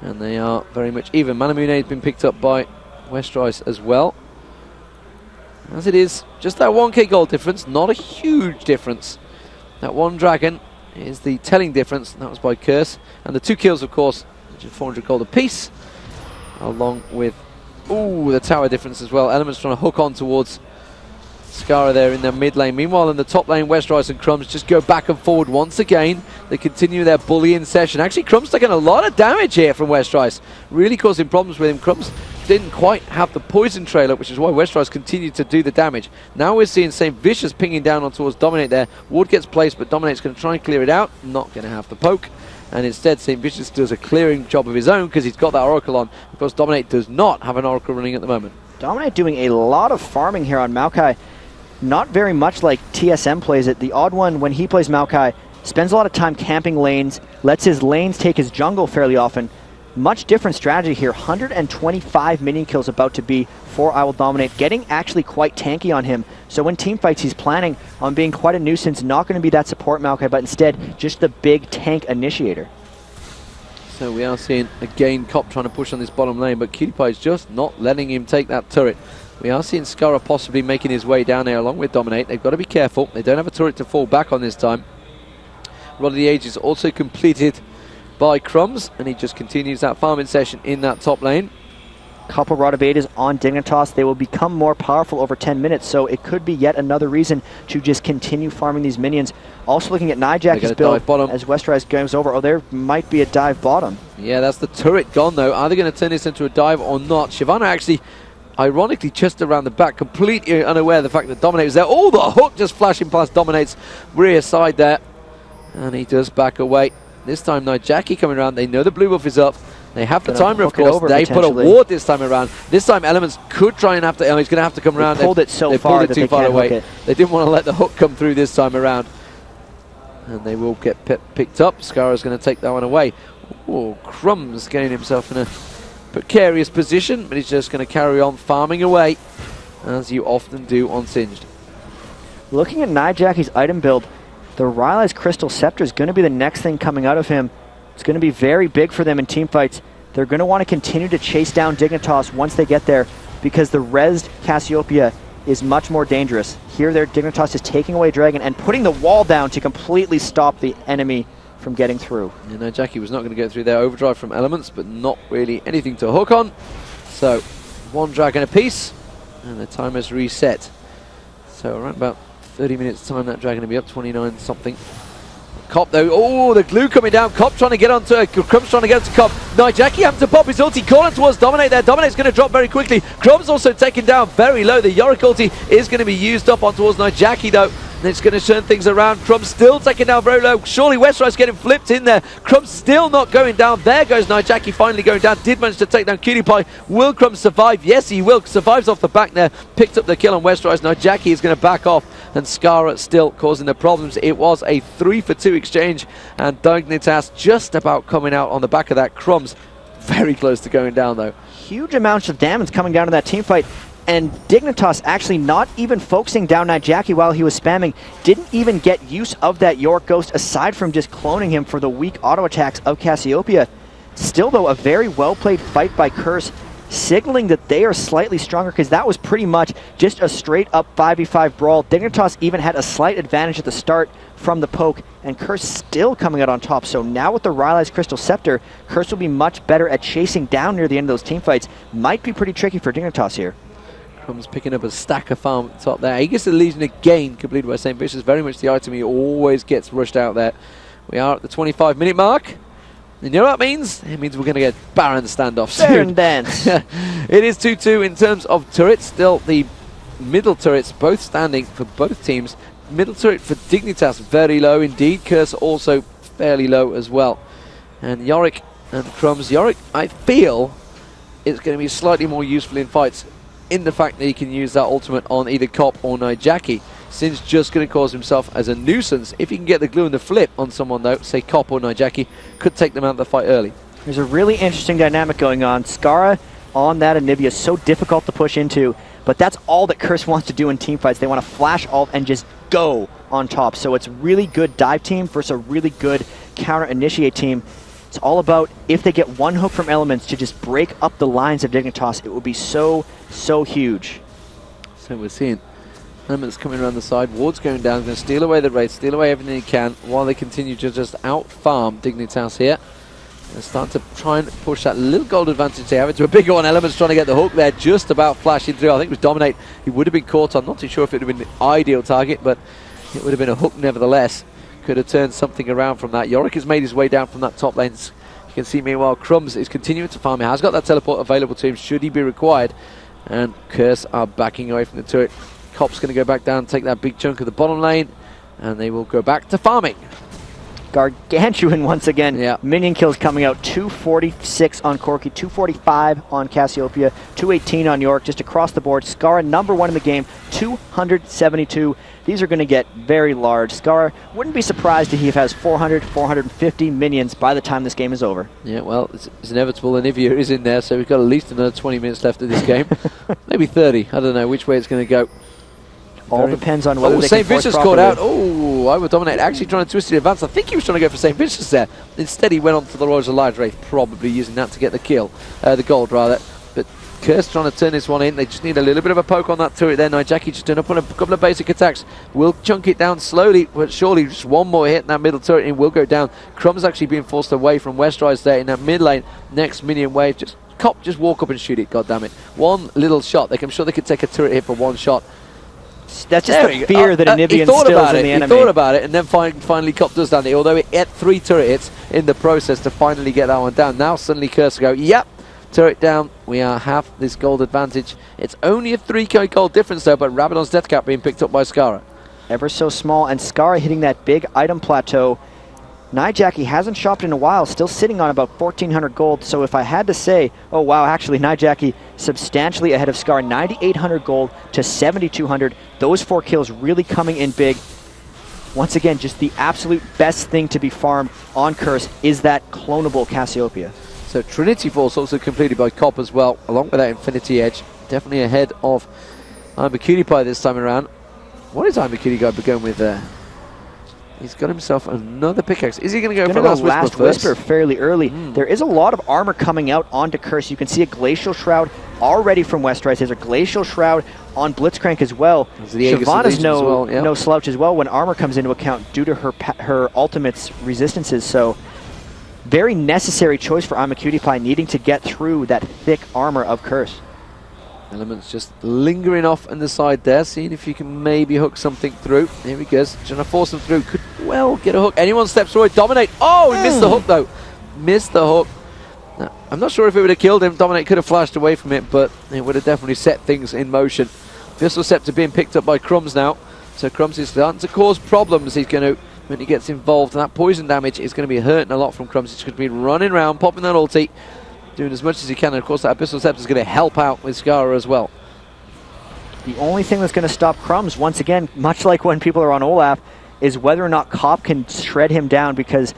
and they are very much even. Manamune has been picked up by Westrise as well. As it is, just that 1k gold difference, not a huge difference. That one dragon is the telling difference, that was by Curse. And the 2 kills, of course, which is 400 gold apiece, along with, the tower difference as well. Elements trying to hook on towards Scarra there in their mid lane. Meanwhile, in the top lane, Westrise and Crumbs just go back and forward once again. They continue their bullying session. Actually, Crumbs taking a lot of damage here from Westrise, really causing problems with him. Crumbs didn't quite have the poison trail up, which is why Westrise continued to do the damage. Now we're seeing St. Vicious pinging down on towards Dominate there. Ward gets placed, but Dominate's going to try and clear it out. Not going to have the poke. And instead, St. Vicious does a clearing job of his own because he's got that Oracle on. Of course, Dominate does not have an Oracle running at the moment. Dominate doing a lot of farming here on Maokai. Not very much like TSM plays it. The odd one, when he plays Maokai, spends a lot of time camping lanes, lets his lanes take his jungle fairly often. Much different strategy here. 125 minion kills about to be for I Will Dominate, getting actually quite tanky on him. So when team fights, he's planning on being quite a nuisance, not going to be that support Maokai, but instead just the big tank initiator. So we are seeing again Cop trying to push on this bottom lane, but Cutie Pie is just not letting him take that turret. We are seeing Scarra possibly making his way down there along with Dominate. They've got to be careful. They don't have a turret to fall back on this time. Rod of the Age is also completed by Crumbs, and he just continues that farming session in that top lane. Couple Rod of Ages on Dignitas. They will become more powerful over 10 minutes, so it could be yet another reason to just continue farming these minions. Also looking at Nijackie's build as Westrise goes over. Oh, there might be a dive bottom. Yeah, that's the turret gone though. Are they going to turn this into a dive or not? Shyvana actually, ironically, just around the back, completely unaware of the fact that Dominate was there. Oh, the hook just flashing past Dominate's rear side there. And he does back away. This time Nightjackie coming around. They know the blue buff is up. They have the Gonna timer, of hook it course. over They put a potentially. ward this time around. This time, Elements could try and have to. He's going to have to come They around. pulled it so they far pulled it that too they far can't hook away. it. They didn't want to let the hook come through this time around. And they will get picked up. Scarra's going to take that one away. Oh, Crumbs getting himself in a precarious position, but he's just going to carry on farming away, as you often do on Singed. Looking at Nyjaki's item build, the Raleigh's Crystal Scepter is going to be the next thing coming out of him. It's going to be very big for them in team fights. They're going to want to continue to chase down Dignitas once they get there, because the rezzed Cassiopeia is much more dangerous. Here, their Dignitas is taking away Dragon and putting the wall down to completely stop the enemy from getting through. You know, Jackie was not going to go through their overdrive from Elements, but not really anything to hook on. So, one Dragon apiece, and the timer's reset. So, around about 30 minutes time, that Dragon will be up 29 something. Cop though, oh, the glue coming down. Cop trying to get onto Crumb's trying to get onto Cop. Nyjaki having to pop his ulti, calling towards Dominate there. Dominate's going to drop very quickly. Crumb's also taken down very low. The Yorick ulti is going to be used up on towards Nyjaki though. And it's going to turn things around. Crumb's still taken down very low. Surely Westride's getting flipped in there. Crumb's still not going down. There goes Nyjaki finally going down. Did manage to take down Cutie Pie. Will Crumbs survive? Yes, he will. Survives off the back there. Picked up the kill on Westride. Nyjaki is going to back off. And Scarra still causing the problems. It was a 3-for-2 exchange. And Dignitas just about coming out on the back of that. Crumbs very close to going down though. Huge amounts of damage coming down in that team fight. And Dignitas actually not even focusing down Nyjaki while he was spamming. Didn't even get use of that York Ghost aside from just cloning him for the weak auto attacks of Cassiopeia. Still though, a very well played fight by Curse, signaling that they are slightly stronger, because that was pretty much just a straight up 5v5 brawl. Dignitas even had a slight advantage at the start from the poke, and Curse still coming out on top. So now with the Raleigh's Crystal Scepter, Curse will be much better at chasing down near the end of those team fights. Might be pretty tricky for Dignitas here. Crumbs picking up a stack of farm at the top there. He gets the Legion again, completed by St. Vicious. Very much the item he always gets rushed out there. We are at the 25-minute mark. And you know what that means? It means we're going to get Baron standoff soon. Baron dance. It is 2-2 in terms of turrets. Still the middle turrets both standing for both teams. Middle turret for Dignitas very low indeed. Curse also fairly low as well. And Yorick and Crumbs. Yorick, I feel, is going to be slightly more useful in fights, in the fact that he can use that ultimate on either Cop or Nyjaki. Sin's just going to cause himself as a nuisance. If he can get the glue and the flip on someone though, say Cop or Nyjaki, could take them out of the fight early. There's a really interesting dynamic going on. Scarra on that Anivia is so difficult to push into, but that's all that Curse wants to do in team fights. They want to flash ult and just go on top. So it's really good dive team versus a really good counter initiate team. It's all about if they get one hook from Elements to just break up the lines of Dignitas, it would be so huge. So we're seeing Elements coming around the side. Ward's going down, going to steal away the raid, steal away everything he can while they continue to just out-farm Dignitas here. They're starting to try and push that little gold advantage they have into a bigger one. Elements trying to get the hook there, just about flashing through. I think it was Dominate. He would have been caught. I'm not too sure if it would have been the ideal target, but it would have been a hook nevertheless. Could have turned something around from that. Yorick has made his way down from that top lane. You can see meanwhile Crumbs is continuing to farm. He has got that teleport available to him should he be required. And Curse are backing away from the turret. Cop's going to go back down and take that big chunk of the bottom lane. And they will go back to farming. Gargantuan once again. Yeah. Minion kills coming out. 246 on Corki, 245 on Cassiopeia, 218 on York, just across the board. Scarra #1 in the game, 272. These are going to get very large. Scarra wouldn't be surprised if he has 400, 450 minions by the time this game is over. Yeah, well, it's inevitable. Anivia is in there, so we've got at least another 20 minutes left of this game. Maybe 30. I don't know which way it's going to go. All depends on whether they can St. force Vicious properly. caught out. Oh, I would Dominate. Actually trying to twist the advance. I think he was trying to go for St. Vicious there. Instead, he went on to the Royals Alliance Wraith, probably using that to get the kill. The gold, rather. But Curse trying to turn this one in. They just need a little bit of a poke on that turret there. Nyjaki just turned up on a couple of basic attacks. Will chunk it down slowly, but surely just one more hit in that middle turret and it will go down. Crumb's actually being forced away from Westride's there in that mid lane. Next minion wave. Cop, just walk up and shoot it, goddammit. One little shot. I'm sure they could take a turret hit for one shot. That's just the fear that Anivia instills in the enemy. He thought about it, and then finally Cop does down it, although it had 3 turret hits in the process to finally get that one down. Now suddenly Curse go, yep, turret down, we are half this gold advantage. It's only a 3k gold difference though, but Rabadon's death cap being picked up by Scarra. Ever so small, and Scarra hitting that big item plateau. Nijaki hasn't shopped in a while, still sitting on about 1,400 gold. So if I had to say, oh wow, actually Nijaki substantially ahead of Scar, 9,800 gold to 7,200. Those 4 kills really coming in big. Once again, just the absolute best thing to be farmed on Curse is that clonable Cassiopeia. So Trinity Force also completed by Cop as well, along with that Infinity Edge. Definitely ahead of Pie this time around. What is Guy going with there? He's got himself another pickaxe. Is he going to go for Last Whisper fairly early? There is a lot of armor coming out onto Curse. You can see a Glacial Shroud already from Westrise. There's a Glacial Shroud on Blitzcrank as well. Shyvana's no slouch as well when armor comes into account due to her ultimate's resistances. So very necessary choice for Pie, needing to get through that thick armor of Curse. Elements just lingering off on the side there, seeing if you can maybe hook something through. Here he goes, trying to force him through. Could well get a hook. Anyone steps forward, Dominate. Oh, he missed the hook though. Missed the hook. Now, I'm not sure if it would have killed him. Dominate could have flashed away from it, but it would have definitely set things in motion. Pistol Scepter being picked up by Crumbs now. So Crumbs is starting to cause problems. He's going to, when he gets involved, and that poison damage is going to be hurting a lot from Crumbs. He's going to be running around, popping that ulti, doing as much as he can, and of course that Abyssal Scepter is going to help out with Skara as well. The only thing that's going to stop Crumbs, once again, much like when people are on Olaf, is whether or not Cop can shred him down, because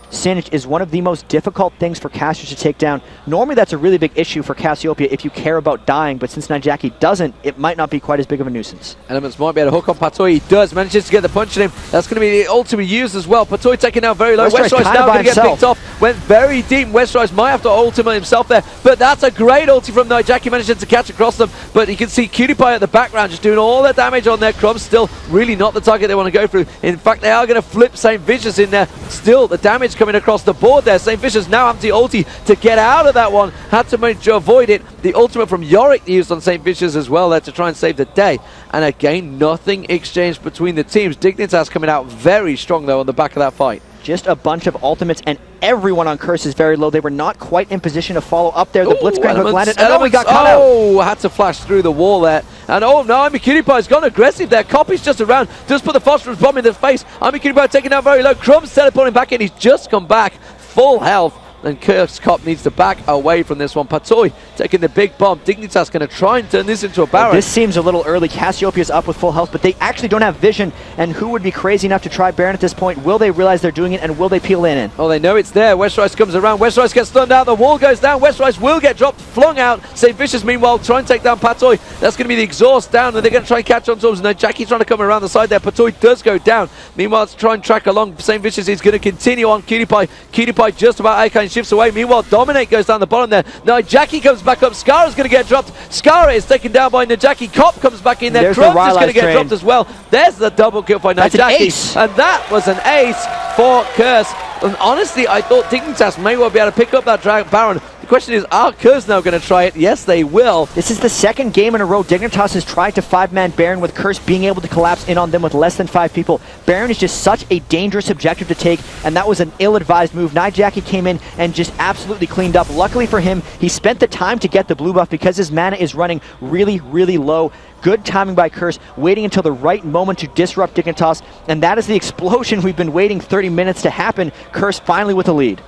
Singe is one of the most difficult things for casters to take down. Normally that's a really big issue for Cassiopeia if you care about dying, but since Nijaki doesn't, it might not be quite as big of a nuisance. Elements might be able to hook on Patoy. He does, manages to get the punch in him. That's going to be the ultimate used as well. Patoy taking out very low. Westrise now going to get picked off. Went very deep. Westrise might have to ultimate himself there, but that's a great ulti from Nijaki, managing to catch across them. But you can see Cutie Pie at the background just doing all the damage on their Crumbs. Still really not the target they want to go through. In fact, they are going to flip St. Vicious in there. Still the damage coming across the board there. St. Vicious now empty ulti to get out of that one. Had to manage to avoid it. The ultimate from Yorick used on St. Vicious as well there to try and save the day. And again, nothing exchanged between the teams. Dignitas coming out very strong though on the back of that fight. Just a bunch of ultimates, and everyone on Curse is very low. They were not quite in position to follow up there. The Blitzcrank hook landed, and then we got caught out. Oh, had to flash through the wall there. And oh no, Cutie Pie's gone aggressive there. Copy's just around, just put the phosphorus bomb in the face. Cutie Pie taking out very low. Crumbs teleporting back in. He's just come back, full health. And Curse Cop needs to back away from this one. Patoy taking the big bomb. Dignitas going to try and turn this into a Baron. This seems a little early. Cassiopeia's up with full health, but they actually don't have vision. And who would be crazy enough to try Baron at this point? Will they realize they're doing it, and will they peel in? Oh, they know it's there. Westrise comes around. Westrise gets stunned out. The wall goes down. Westrise will get dropped, flung out. St. Vicious, meanwhile, try and take down Patoy. That's going to be the exhaust down, and they're going to try and catch on to him. No, Jackie's trying to come around the side there. Patoy does go down. Meanwhile, to try and track along, St. Vicious is going to continue on. Cutie Pie. Cutie Pie just about Icon shifts away. Meanwhile, Dominate goes down the bottom there. Now Jackie comes back up. Skara's going to get dropped. Skara is taken down by Najaki. Cop comes back in there. Crumbs is going to get dropped as well. There's the double kill by Najaki. And that was an ace for Curse. And honestly, I thought Dignitas may well be able to pick up that Baron. The question is, are Curse now going to try it? Yes, they will. This is the second game in a row Dignitas has tried to 5-man Baron, with Curse being able to collapse in on them with less than 5 people. Baron is just such a dangerous objective to take, and that was an ill-advised move. Nijaki came in and just absolutely cleaned up. Luckily for him, he spent the time to get the blue buff because his mana is running really, really low. Good timing by Curse, waiting until the right moment to disrupt Dignitas, and that is the explosion we've been waiting 30 minutes to happen. Curse finally with a lead.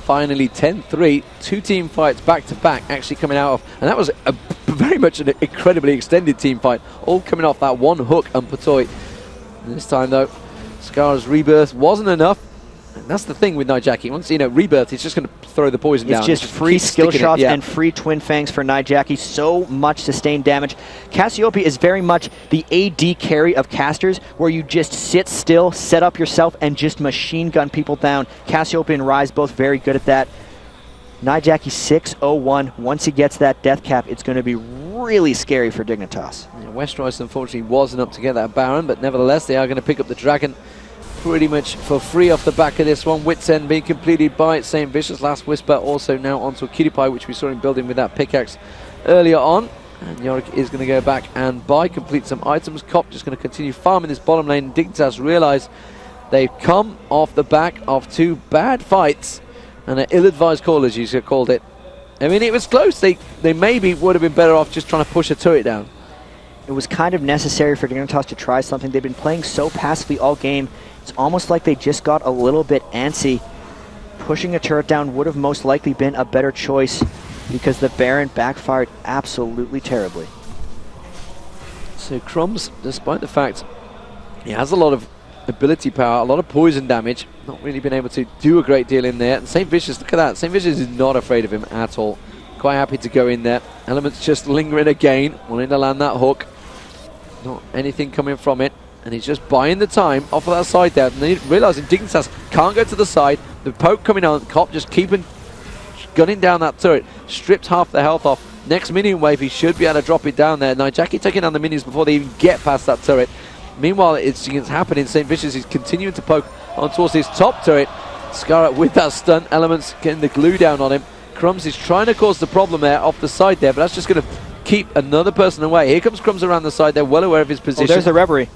Finally 10-3, 2 team fights back to back actually coming out of, and that was very much an incredibly extended team fight, all coming off that one hook on Patoy. And this time though, Skara's rebirth wasn't enough. And that's the thing with Nijaki. Once rebirth, he's just going to throw the poison down. It's just free skill shots and free twin fangs for Nijaki. So much sustained damage. Cassiopeia is very much the AD carry of casters, where you just sit still, set up yourself, and just machine gun people down. Cassiopeia and Rise both very good at that. Nijaki 6-0-1. Once he gets that death cap, it's going to be really scary for Dignitas. Yeah, Westrise unfortunately wasn't up to get that Baron, but nevertheless they are going to pick up the Dragon pretty much for free off the back of this one. Wit's End being completed by St. Vicious. Last Whisper also now onto a Cutie Pie, which we saw him building with that pickaxe earlier on. And Yorick is going to go back and complete some items. Cop just going to continue farming this bottom lane. Dignitas realise they've come off the back of 2 bad fights and an ill-advised call, as you called it. I mean, it was close. They maybe would have been better off just trying to push a turret down. It was kind of necessary for Dignitas to try something. They've been playing so passively all game. It's almost like they just got a little bit antsy. Pushing a turret down would have most likely been a better choice because the Baron backfired absolutely terribly. So Crumbs, despite the fact he has a lot of ability power, a lot of poison damage, not really been able to do a great deal in there. And St. Vicious, look at that. St. Vicious is not afraid of him at all. Quite happy to go in there. Elements just lingering again, wanting to land that hook. Not anything coming from it. And he's just buying the time off of that side there. And then realizing Dignitas can't go to the side. The poke coming on. Cop just keeping gunning down that turret. Stripped half the health off. Next minion wave, he should be able to drop it down there. Nijaki taking down the minions before they even get past that turret. Meanwhile, it's happening. St. Vicious is continuing to poke on towards his top turret. Scarlet with that stun. Elements getting the glue down on him. Crumbs is trying to cause the problem there off the side there, but that's just going to keep another person away. Here comes Crumbs around the side. They're well aware of his position. Oh, there's the Reverie.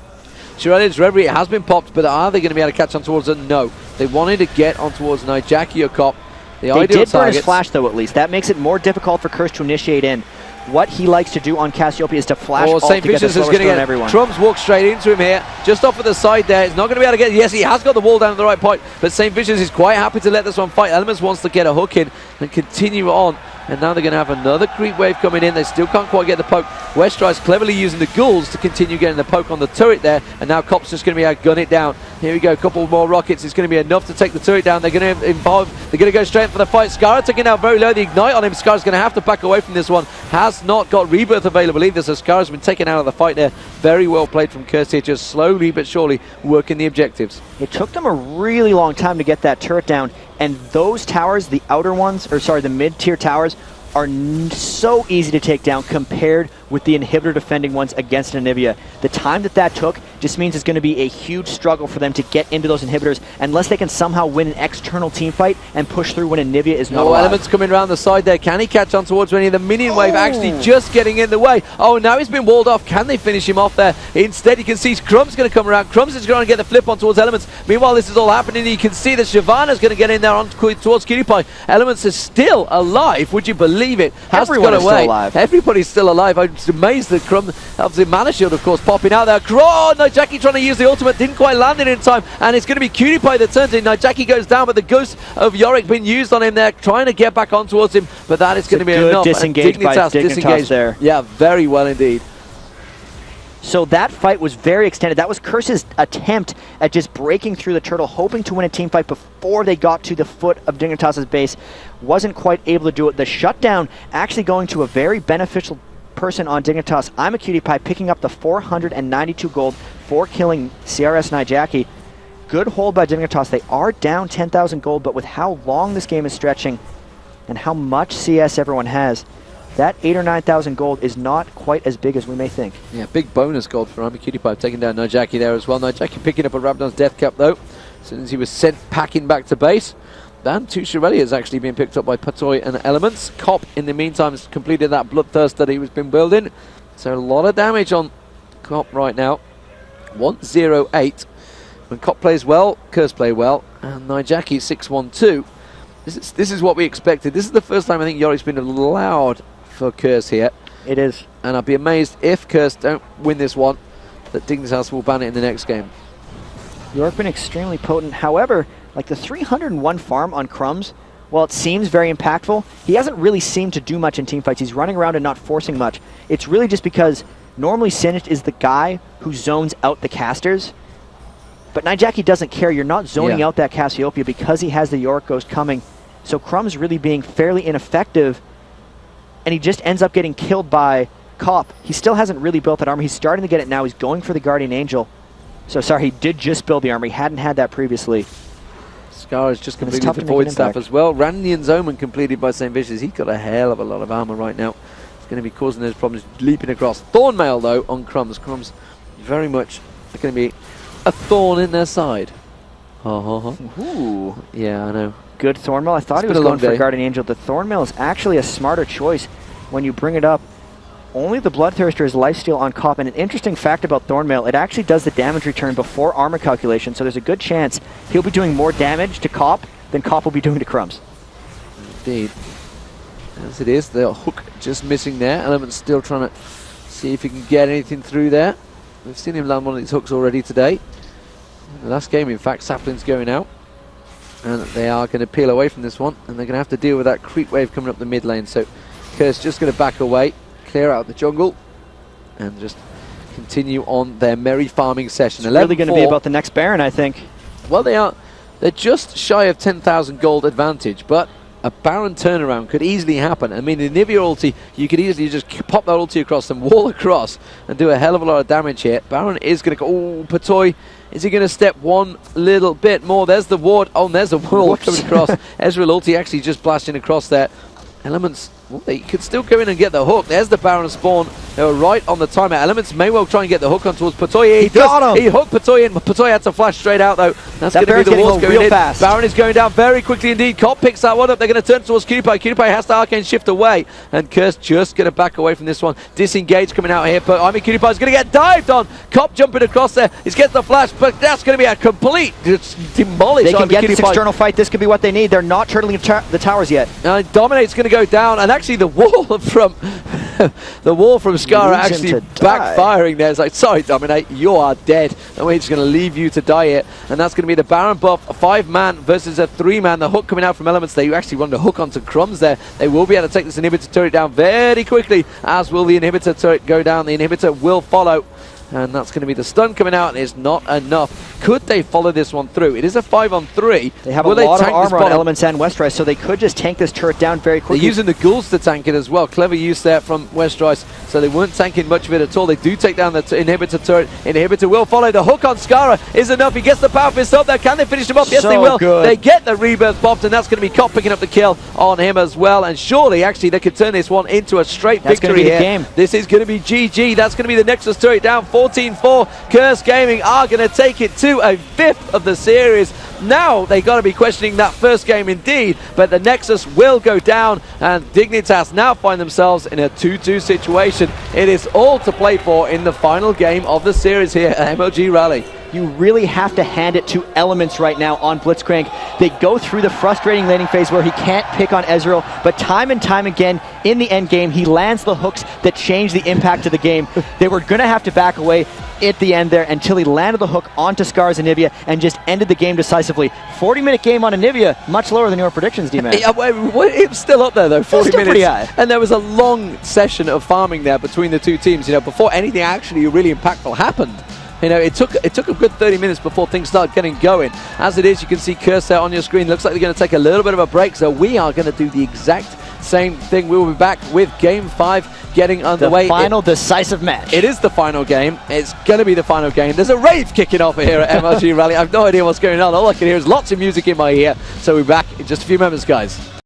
Shirelli's Reverie has been popped, but are they going to be able to catch on towards it? No. They wanted to get on towards Nijaki or Cop. They did burn his flash, though, at least. That makes it more difficult for Curse to initiate in. What he likes to do on Cassiopeia is to flash ult St. to get the Vicious is slowest going to get everyone. Crumbs walk straight into him here, just off of the side there. He's not going to be able to get. Yes, he has got the wall down at the right point, but St. Vicious is quite happy to let this one fight. Elements wants to get a hook in and continue on. And now they're going to have another creep wave coming in. They still can't quite get the poke. Westride's cleverly using the ghouls to continue getting the poke on the turret there. And now Cop's just going to be able to gun it down. Here we go, a couple more rockets. It's going to be enough to take the turret down. They're going to involve. They're going to go straight for the fight. Skara taking out very low. The ignite on him. Skara's going to have to back away from this one. Has not got rebirth available either. So Skara's been taken out of the fight there. Very well played from Curse here. Just slowly but surely working the objectives. It took them a really long time to get that turret down. And those towers, the outer ones, or sorry, the mid-tier towers, are so easy to take down compared with the inhibitor defending ones against Anivia. The time that took just means it's going to be a huge struggle for them to get into those inhibitors unless they can somehow win an external team fight and push through when Anivia is not alive. Elements coming around the side there. Can he catch on towards any of the minion wave actually just getting in the way? Oh, now he's been walled off. Can they finish him off there? Instead, you can see Crumb's going to come around. Crumbs is going to get the flip on towards Elements. Meanwhile, this is all happening. You can see that Shyvana's going to get in there on towards Cutie Pie. Elements is still alive. Would you believe it? Everyone is still alive. Everybody's still alive. I'm just amazed that Crumb, obviously Mana Shield, of course, popping out there. Oh, Nijaki trying to use the ultimate, didn't quite land it in time, and it's going to be Cutie Pie that turns in. Nijaki goes down, but the ghost of Yorick being used on him there, trying to get back on towards him, but that is going to be enough. Disengaged by Dignitas there. Yeah, very well indeed. So that fight was very extended. That was Curse's attempt at just breaking through the turtle, hoping to win a team fight before they got to the foot of Dignitas' base. Wasn't quite able to do it. The shutdown actually going to a very beneficial person on Dignitas. I'm a Cutie Pie, picking up the 492 gold for killing CRS Nijaki. Good hold by Dignitas. They are down 10,000 gold, but with how long this game is stretching and how much CS everyone has, that 8,000 or 9,000 gold is not quite as big as we may think. Yeah, big bonus gold for Army Cutie Pie, taking down Nijaki there as well. Nijaki picking up a Rabadon's Death Cap though, as soon as he was sent packing back to base. And two Shirelli has actually been picked up by Patoy and Elements. Cop, in the meantime, has completed that Bloodthirst that he was been building. So a lot of damage on Cop right now. 1-0-8. When Cop plays well, Curse play well, and Nijaki 6-1-2. This is what we expected. This is the first time I think Yorick's been allowed for Curse here. It is. And I'd be amazed if Curse don't win this one, that Dignitas will ban it in the next game. York been extremely potent. However, like the 301 farm on Crumbs, while it seems very impactful, he hasn't really seemed to do much in teamfights. He's running around and not forcing much. It's really just because normally Sinich is the guy who zones out the casters, but Nijaki doesn't care. You're not zoning out that Cassiopeia because he has the Yorick Ghost coming. So Crumbs really being fairly ineffective, and he just ends up getting killed by Cop. He still hasn't really built that armor. He's starting to get it now. He's going for the Guardian Angel. So sorry, he did just build the armor. He hadn't had that previously. Scar has just completed the Void Staff as well. Randian's Omen completed by St. Vicious. He's got a hell of a lot of armor right now. It's going to be causing those problems leaping across. Thornmail though on Crumbs. Crumbs very much going to be a thorn in their side. Ooh. Yeah, I know. Good Thornmail. I thought he was going for Guardian Angel. The Thornmail is actually a smarter choice when you bring it up. Only the Bloodthirster is lifesteal on Cop, and an interesting fact about Thornmail, it actually does the damage return before armor calculation, so there's a good chance he'll be doing more damage to Cop than Cop will be doing to Crumbs. Indeed. As it is, the hook just missing there. Element's still trying to see if he can get anything through there. We've seen him land one of these hooks already today. The last game, in fact, Sapling's going out. And they are going to peel away from this one. And they're going to have to deal with that creep wave coming up the mid lane. So Curse just going to back away, clear out the jungle, and just continue on their merry farming session. It's really going to be about the next Baron, I think. Well, they're just shy of 10,000 gold advantage, but a Baron turnaround could easily happen. I mean, the Nivea ulti, you could easily just pop that ulti across them, wall across, and do a hell of a lot of damage here. Baron is going to go... Oh, Patoy, is he going to step one little bit more? There's the ward. Oh, and there's a wall coming across. Ezreal ulti actually just blasting across there. Elements, well, they could still go in and get the hook. There's the Baron spawn. They were right on the timer. Elements may well try and get the hook on towards Patoy. He got him. He hooked Patoy in. Patoy had to flash straight out, though. That's going to be the walls going in. Fast. Baron is going down very quickly indeed. Cop picks that one up. They're going to turn towards Cutie-Pie. Cutie-Pie has to arcane shift away. And Curse just going to back away from this one. Disengage coming out here. But I mean, Cutie-Pie is going to get dived on. Cop jumping across there. He's getting the flash, but that's going to be a complete demolish. They can get this external fight. This could be what they need. They're not turtling the towers yet. Dominate's going to go down. And actually the wall from the wall from Skara actually backfiring there. It's like, sorry, Dominate, you are dead. And we're just going to leave you to die here. And that's going to be the Baron buff, a 5-man versus a 3-man. The hook coming out from Elements there. You actually run the hook onto Crumbs there. They will be able to take this inhibitor turret down very quickly, as will the inhibitor turret go down. The inhibitor will follow. And that's going to be the stun coming out, and it's not enough. Could they follow this one through? It is a 5-on-3. They have a lot of armor on Elements and Westrise, so they could just tank this turret down very quickly. They're using the ghouls to tank it as well. Clever use there from Westrise, so they weren't tanking much of it at all. They do take down the inhibitor turret. Inhibitor will follow. The hook on Skara is enough. He gets the power fist up there. Can they finish him off? Yes, they will. Good. They get the rebirth popped, and that's going to be Cop picking up the kill on him as well. And surely, actually, they could turn this one into a straight victory here. Game. This is going to be GG. That's going to be the Nexus turret down 14-4. Curse Gaming are going to take it to a 5th of the series. Now they got to be questioning that first game indeed, but the Nexus will go down, and Dignitas now find themselves in a 2-2 situation. It is all to play for in the final game of the series here at MLG Raleigh. You really have to hand it to Elements right now on Blitzcrank. They go through the frustrating laning phase where he can't pick on Ezreal, but time and time again in the end game, he lands the hooks that change the impact of the game. They were going to have to back away at the end there until he landed the hook onto Scar's Anivia and just ended the game decisively. 40-minute game on Anivia, much lower than your predictions, D-Man. It was still up there though, 40 minutes. Pretty high. And there was a long session of farming there between the two teams, before anything actually really impactful happened. It took a good 30 minutes before things started getting going. As it is, you can see Curse there on your screen. Looks like they're going to take a little bit of a break, so we are going to do the exact same thing. We will be back with Game 5 getting underway. The final decisive match. It is the final game. It's going to be the final game. There's a rave kicking off here at MLG Raleigh. I have no idea what's going on. All I can hear is lots of music in my ear. So we'll be back in just a few moments, guys.